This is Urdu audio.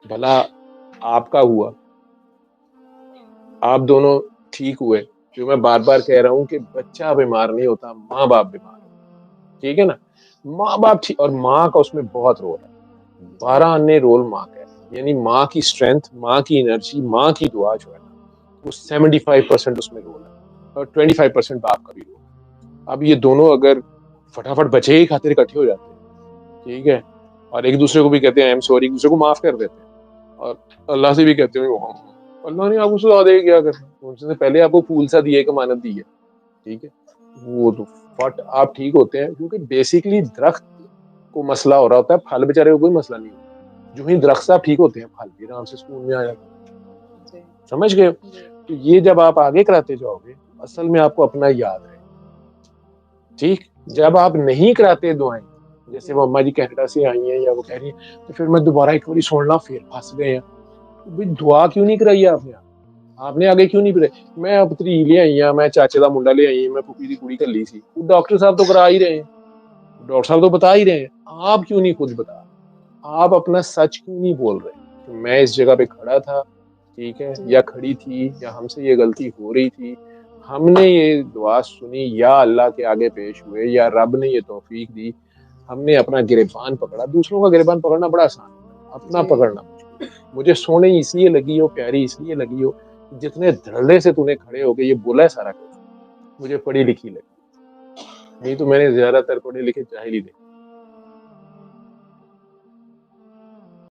بھلا آپ کا ہوا، آپ دونوں ٹھیک ہوئے. جو میں بار بار کہہ رہا ہوں کہ بچہ بیمار نہیں ہوتا، ماں باپ بیمار ہوتا. ٹھیک ہے نا؟ ماں باپ ٹھیک، اور ماں کا اس میں بہت رول ہے، 12 رول ماں کا ہے. یعنی ماں کی اسٹرینتھ، ماں کی انرجی، ماں کی دعا جو ہے نا، وہ 75% اس میں رول ہے، اور 25% باپ کا بھی رول ہے. اب یہ دونوں اگر فٹافٹ بچے کی خاطر اکٹھے ہو جاتے ہیں، ٹھیک ہے، اور ایک دوسرے کو بھی کہتے ہیں ایم سوری، ایک دوسرے کو معاف کر دیتے ہیں، اور اللہ سے بھی کہتے ہیں اللہ نے آپ کو سزا دے کیا کرنا، ان سے پہلے آپ کو پھول سا دیے کہ مانت دی ہے. ٹھیک ہے، وہ تو فٹ آپ ٹھیک ہوتے ہیں. کیونکہ بیسکلی درخت کو مسئلہ ہو رہا ہوتا ہے، پھل بیچارے کو کوئی مسئلہ نہیں ہوتا. جو ہی درخت صاحب ٹھیک ہوتے ہیں، پھل بھی آرام سے سکون میں آ جاتا جی ہے. سمجھ گئے؟ تو یہ جب آپ آگے کراتے جاؤ گے، اصل میں آپ کو اپنا یاد رہے. ٹھیک، جب آپ نہیں کراتے دعائیں، جیسے وہ اما جی کینیڈا سے آئی ہیں یا وہ کہہ رہی ہیں، تو پھر میں دوبارہ ایک بار سننا، پھر پھنس گئے ہیں. بھئی دعا کیوں نہیں کرائی آپ نے آگے کیوں نہیں پڑھے؟ میں پتری لے آئی ہوں، میں چاچے دا منڈا لے آئی ہوں، میں پھوپھی دی کڑی کر لی سی. ڈاکٹر صاحب تو کرا ہی رہے ہیں، ڈاکٹر صاحب تو بتا ہی رہے ہیں. آپ کیوں نہیں خود بتا رہے؟ آپ اپنا سچ کیوں نہیں بول رہے کہ میں اس جگہ پہ کھڑا تھا، ٹھیک ہے، یا کھڑی تھی، یا ہم سے یہ غلطی ہو رہی تھی، ہم نے یہ دعا سنی، یا اللہ کے آگے پیش ہوئے، یا رب نے یہ توفیق دی، ہم نے اپنا گریبان پکڑا. دوسروں کا گریبان پکڑنا بڑا آسان ہوتا ہے، اپنا جی پکڑنا مشکل. مجھے سونے اس لیے لگی ہو، پیاری اس لیے لگی ہو، جتنے دھڑلے سے نے کھڑے ہو کے یہ بولا ہے سارا کچھ، مجھے پڑھی لکھی لگی. نہیں تو میں نے زیادہ تر پڑھے لکھے جاہل ہی دیکھے.